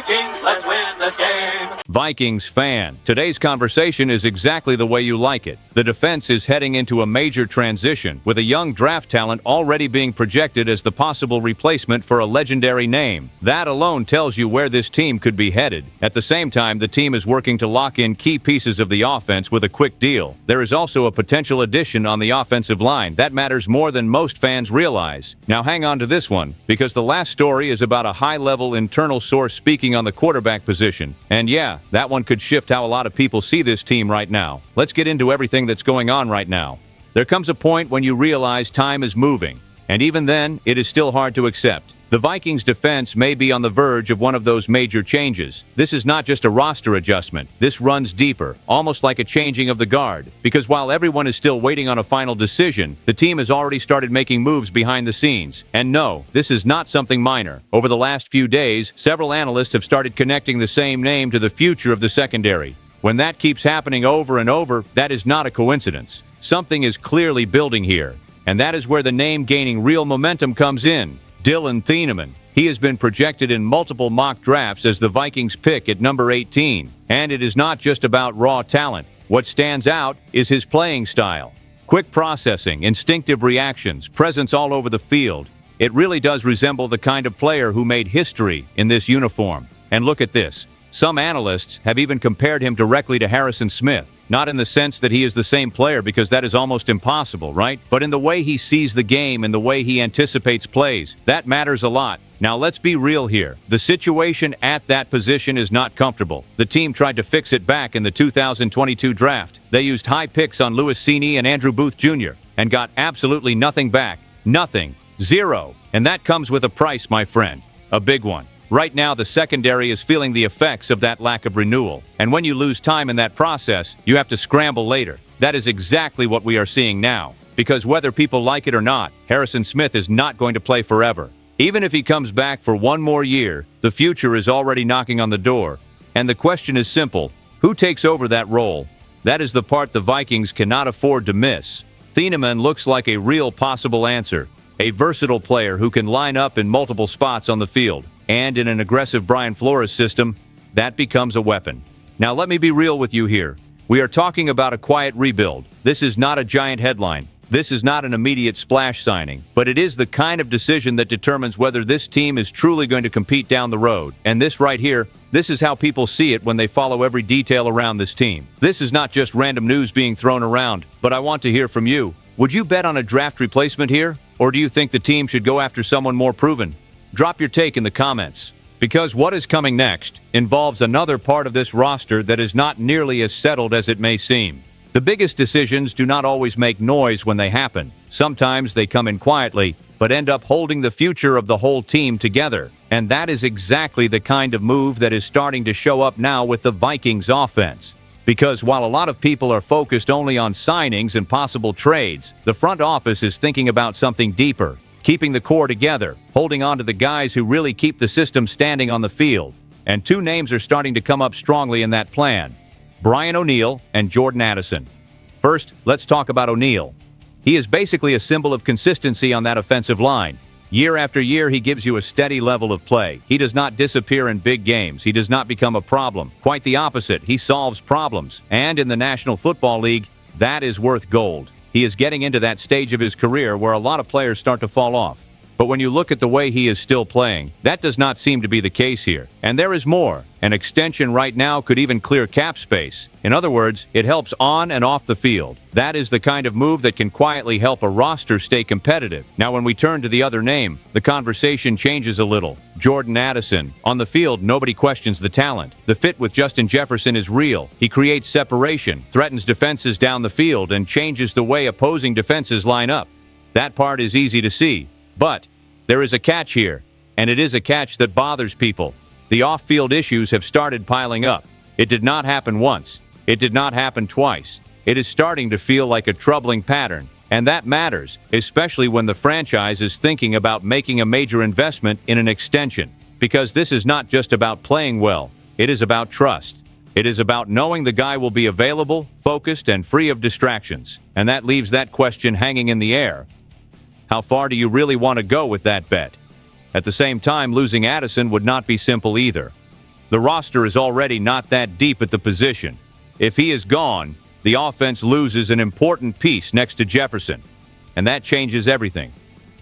Vikings, let's win the game. Vikings fan, today's conversation is exactly the way you like it. The defense is heading into a major transition, with a young draft talent already being projected as the possible replacement for a legendary name. That alone tells you where this team could be headed. At the same time, the team is working to lock in key pieces of the offense with a quick deal. There is also a potential addition on the offensive line. That matters more than most fans realize. Now hang on to this one, because the last story is about a high-level internal source speaking on the quarterback position. And yeah, that one could shift how a lot of people see this team right now. Let's get into everything that's going on right now. There comes a point when you realize time is moving, and even then, it is still hard to accept. The Vikings defense may be on the verge of one of those major changes. This is not just a roster adjustment. This runs deeper, almost like a changing of the guard. Because while everyone is still waiting on a final decision, the team has already started making moves behind the scenes. And no, this is not something minor. Over the last few days, several analysts have started connecting the same name to the future of the secondary. When that keeps happening over and over, that is not a coincidence. Something is clearly building here. And that is where the name gaining real momentum comes in. Dylan Thieneman. He has been projected in multiple mock drafts as the Vikings pick at number 18. And it is not just about raw talent. What stands out is his playing style. Quick processing, instinctive reactions, presence all over the field. It really does resemble the kind of player who made history in this uniform. And look at this. Some analysts have even compared him directly to Harrison Smith. Not in the sense that he is the same player, because that is almost impossible, right? But in the way he sees the game and the way he anticipates plays. That matters a lot. Now let's be real here. The situation at that position is not comfortable. The team tried to fix it back in the 2022 draft. They used high picks on Louis Cini and Andrew Booth Jr. and got absolutely nothing back. Nothing. Zero. And that comes with a price, my friend. A big one. Right now, the secondary is feeling the effects of that lack of renewal. And when you lose time in that process, you have to scramble later. That is exactly what we are seeing now. Because whether people like it or not, Harrison Smith is not going to play forever. Even if he comes back for one more year, the future is already knocking on the door. And the question is simple: who takes over that role? That is the part the Vikings cannot afford to miss. Thieneman looks like a real possible answer. A versatile player who can line up in multiple spots on the field. And in an aggressive Brian Flores system, that becomes a weapon. Now let me be real with you here. We are talking about a quiet rebuild. This is not a giant headline. This is not an immediate splash signing. But it is the kind of decision that determines whether this team is truly going to compete down the road. And this right here, this is how people see it when they follow every detail around this team. This is not just random news being thrown around, but I want to hear from you. Would you bet on a draft replacement here? Or do you think the team should go after someone more proven? Drop your take in the comments, because what is coming next involves another part of this roster that is not nearly as settled as it may seem. The biggest decisions do not always make noise when they happen. Sometimes they come in quietly, but end up holding the future of the whole team together. And that is exactly the kind of move that is starting to show up now with the Vikings offense. Because while a lot of people are focused only on signings and possible trades, the front office is thinking about something deeper. Keeping the core together, holding on to the guys who really keep the system standing on the field. And two names are starting to come up strongly in that plan: Brian O'Neill and Jordan Addison. First, let's talk about O'Neill. He is basically a symbol of consistency on that offensive line. Year after year, he gives you a steady level of play. He does not disappear in big games. He does not become a problem. Quite the opposite. He solves problems. And in the National Football League, that is worth gold. He is getting into that stage of his career where a lot of players start to fall off. But when you look at the way he is still playing, that does not seem to be the case here. And there is more. An extension right now could even clear cap space. In other words, it helps on and off the field. That is the kind of move that can quietly help a roster stay competitive. Now, when we turn to the other name, the conversation changes a little. Jordan Addison. On the field, nobody questions the talent. The fit with Justin Jefferson is real. He creates separation, threatens defenses down the field, and changes the way opposing defenses line up. That part is easy to see. But there is a catch here, and it is a catch that bothers people. The off-field issues have started piling up. It did not happen once. It did not happen twice. It is starting to feel like a troubling pattern, and that matters, especially when the franchise is thinking about making a major investment in an extension. Because this is not just about playing well. It is about trust. It is about knowing the guy will be available, focused, and free of distractions. And that leaves that question hanging in the air. How far do you really want to go with that bet? At the same time, losing Addison would not be simple either. The roster is already not that deep at the position. If he is gone, the offense loses an important piece next to Jefferson, and that changes everything.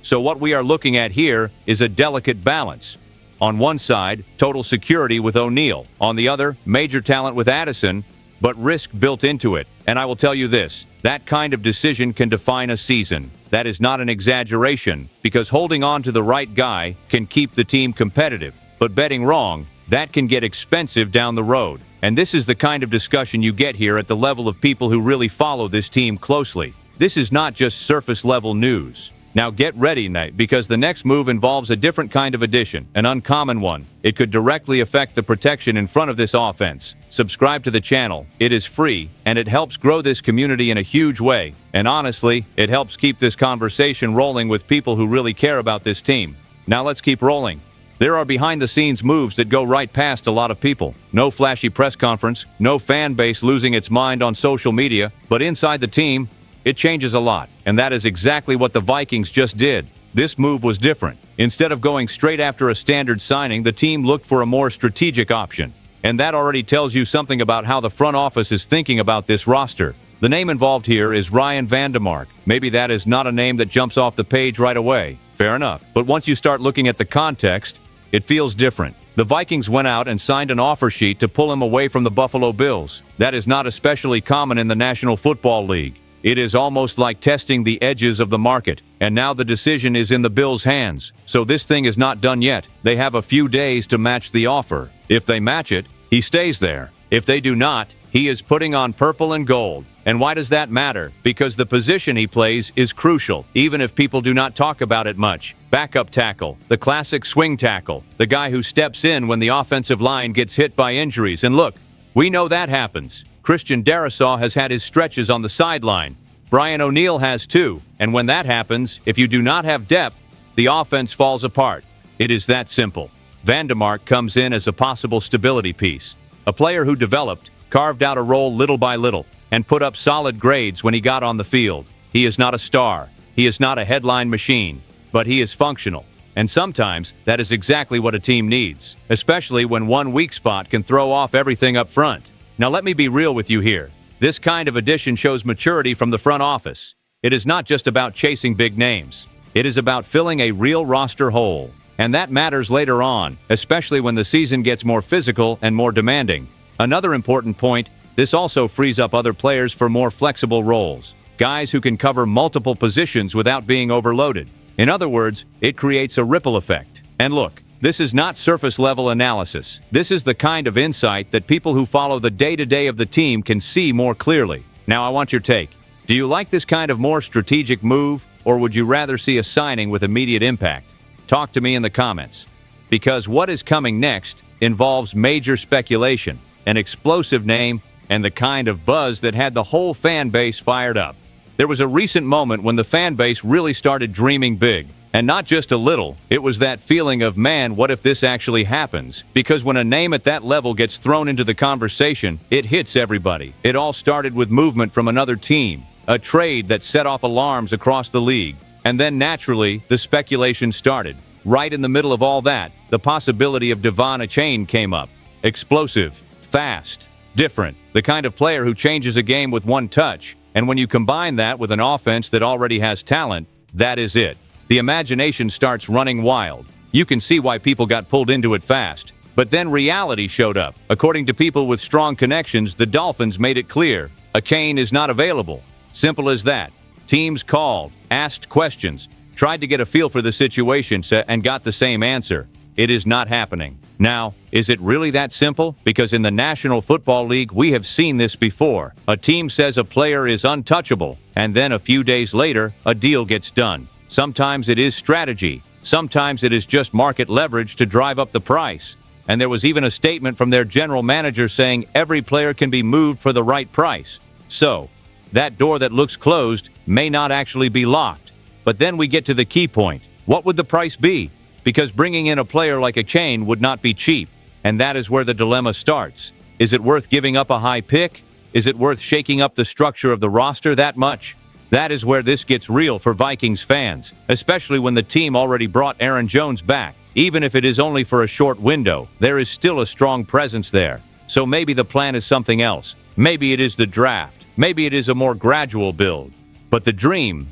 So what we are looking at here is a delicate balance. On one side, total security with O'Neal. On the other, major talent with Addison, but risk built into it. And I will tell you this, that kind of decision can define a season. That is not an exaggeration, because holding on to the right guy can keep the team competitive. But betting wrong, that can get expensive down the road. And this is the kind of discussion you get here at the level of people who really follow this team closely. This is not just surface-level news. Now get ready, Nate, because the next move involves a different kind of addition, an uncommon one. It could directly affect the protection in front of this offense. Subscribe to the channel. It is free, and it helps grow this community in a huge way. And honestly, it helps keep this conversation rolling with people who really care about this team. Now let's keep rolling. There are behind-the-scenes moves that go right past a lot of people. No flashy press conference, no fan base losing its mind on social media, but inside the team, it changes a lot. And that is exactly what the Vikings just did. This move was different. Instead of going straight after a standard signing, the team looked for a more strategic option. And that already tells you something about how the front office is thinking about this roster. The name involved here is Ryan Vandemark. Maybe that is not a name that jumps off the page right away. Fair enough. But once you start looking at the context, it feels different. The Vikings went out and signed an offer sheet to pull him away from the Buffalo Bills. That is not especially common in the National Football League. It is almost like testing the edges of the market. And now the decision is in the Bills' hands. So this thing is not done yet. They have a few days to match the offer. If they match it, he stays there. If they do not, he is putting on purple and gold. And why does that matter? Because the position he plays is crucial, even if people do not talk about it much. Backup tackle, the classic swing tackle, the guy who steps in when the offensive line gets hit by injuries. And look, we know that happens. Christian Darrisaw has had his stretches on the sideline. Brian O'Neal has too. And when that happens, if you do not have depth, the offense falls apart. It is that simple. Vandemark comes in as a possible stability piece. A player who developed, carved out a role little by little, and put up solid grades when he got on the field. He is not a star. He is not a headline machine. But he is functional. And sometimes that is exactly what a team needs, especially when one weak spot can throw off everything up front. Now let me be real with you here. This kind of addition shows maturity from the front office. It is not just about chasing big names. It is about filling a real roster hole. And that matters later on, especially when the season gets more physical and more demanding. Another important point, this also frees up other players for more flexible roles. Guys who can cover multiple positions without being overloaded. In other words, it creates a ripple effect. And look, this is not surface-level analysis. This is the kind of insight that people who follow the day-to-day of the team can see more clearly. Now I want your take. Do you like this kind of more strategic move, or would you rather see a signing with immediate impact? Talk to me in the comments. Because what is coming next involves major speculation, an explosive name, and the kind of buzz that had the whole fan base fired up. There was a recent moment when the fan base really started dreaming big. And not just a little, it was that feeling of, man, what if this actually happens? Because when a name at that level gets thrown into the conversation, it hits everybody. It all started with movement from another team, a trade that set off alarms across the league. And then naturally, the speculation started. Right in the middle of all that, the possibility of Devon Achane came up. Explosive, fast, different, the kind of player who changes a game with one touch. And when you combine that with an offense that already has talent, that is it. The imagination starts running wild. You can see why people got pulled into it fast. But then reality showed up. According to people with strong connections, the Dolphins made it clear. Achane is not available. Simple as that. Teams called, asked questions, tried to get a feel for the situation and got the same answer. It is not happening. Now, is it really that simple? Because in the National Football League, we have seen this before. A team says a player is untouchable, and then a few days later, a deal gets done. Sometimes it is strategy. Sometimes it is just market leverage to drive up the price. And there was even a statement from their general manager saying every player can be moved for the right price. So, that door that looks closed may not actually be locked. But then we get to the key point. What would the price be? Because bringing in a player like Achane would not be cheap. And that is where the dilemma starts. Is it worth giving up a high pick? Is it worth shaking up the structure of the roster that much? That is where this gets real for Vikings fans, especially when the team already brought Aaron Jones back. Even if it is only for a short window, there is still a strong presence there. So maybe the plan is something else. Maybe it is the draft. Maybe it is a more gradual build. But the dream,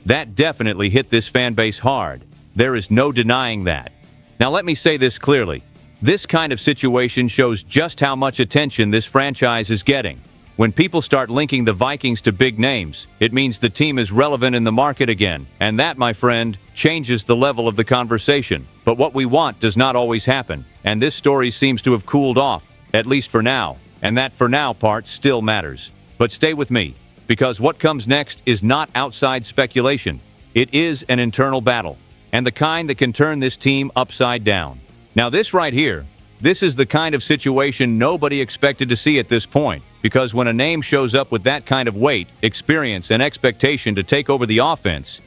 that definitely hit this fan base hard. There is no denying that. Now let me say this clearly. This kind of situation shows just how much attention this franchise is getting. When people start linking the Vikings to big names, it means the team is relevant in the market again. And that, my friend, changes the level of the conversation. But what we want does not always happen. And this story seems to have cooled off, at least for now. And that for now part still matters. But stay with me, because what comes next is not outside speculation. It is an internal battle, and the kind that can turn this team upside down. Now this right here, this is the kind of situation nobody expected to see at this point, because when a name shows up with that kind of weight, experience, and expectation to take over the offense,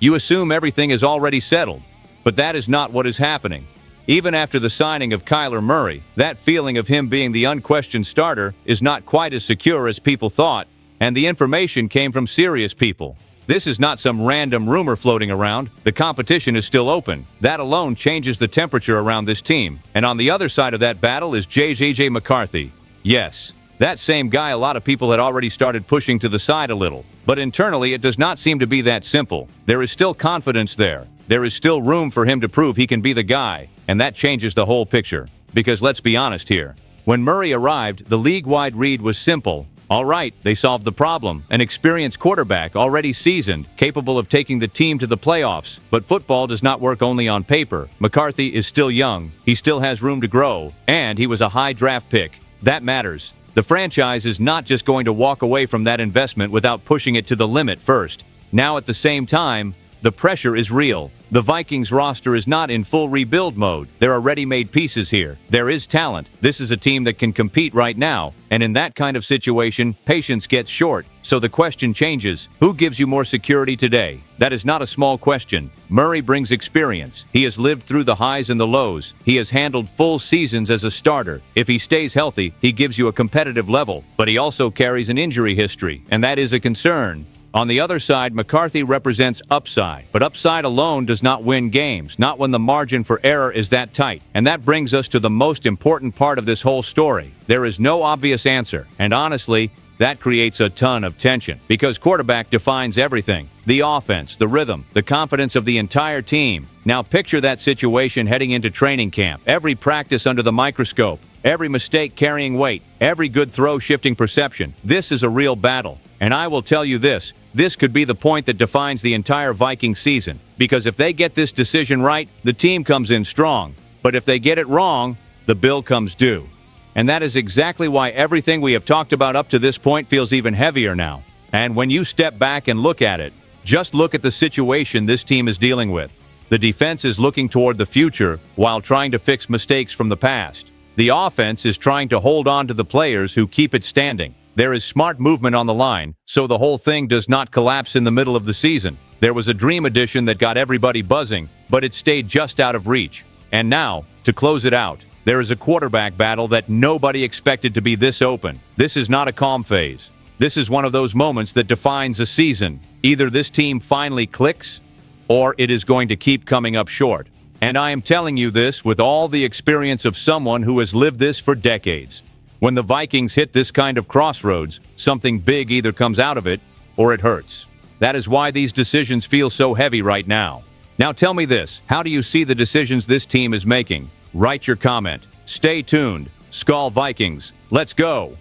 you assume everything is already settled. But that is not what is happening. Even after the signing of Kyler Murray, that feeling of him being the unquestioned starter is not quite as secure as people thought, and the information came from serious people. This is not some random rumor floating around. The competition is still open. That alone changes the temperature around this team. And on the other side of that battle is J.J. McCarthy. Yes, that same guy a lot of people had already started pushing to the side a little. But internally, it does not seem to be that simple. There is still confidence there. There is still room for him to prove he can be the guy. And that changes the whole picture. Because let's be honest here. When Murray arrived, the league-wide read was simple. All right, they solved the problem. An experienced quarterback, already seasoned, capable of taking the team to the playoffs. But football does not work only on paper. McCarthy is still young. He still has room to grow. And he was a high draft pick. That matters. The franchise is not just going to walk away from that investment without pushing it to the limit first. Now at the same time, the pressure is real. The Vikings roster is not in full rebuild mode. There are ready-made pieces here. There is talent. This is a team that can compete right now. And in that kind of situation, patience gets short. So the question changes, who gives you more security today? That is not a small question. Murray brings experience. He has lived through the highs and the lows. He has handled full seasons as a starter. If he stays healthy, he gives you a competitive level. But he also carries an injury history, and that is a concern. On the other side, McCarthy represents upside, but upside alone does not win games, not when the margin for error is that tight. And that brings us to the most important part of this whole story. There is no obvious answer, and honestly, that creates a ton of tension, because quarterback defines everything. The offense, the rhythm, the confidence of the entire team. Now picture that situation heading into training camp. Every practice under the microscope, every mistake carrying weight, every good throw shifting perception. This is a real battle. And I will tell you this could be the point that defines the entire Viking season. Because if they get this decision right, the team comes in strong. But if they get it wrong, the bill comes due. And that is exactly why everything we have talked about up to this point feels even heavier now. And when you step back and look at it, just look at the situation this team is dealing with. The defense is looking toward the future while trying to fix mistakes from the past. The offense is trying to hold on to the players who keep it standing. There is smart movement on the line, so the whole thing does not collapse in the middle of the season. There was a dream edition that got everybody buzzing, but it stayed just out of reach. And now, to close it out, there is a quarterback battle that nobody expected to be this open. This is not a calm phase. This is one of those moments that defines a season. Either this team finally clicks, or it is going to keep coming up short. And I am telling you this with all the experience of someone who has lived this for decades. When the Vikings hit this kind of crossroads, something big either comes out of it, or it hurts. That is why these decisions feel so heavy right now. Now tell me this, how do you see the decisions this team is making? Write your comment. Stay tuned. SKOL Vikings. Let's go!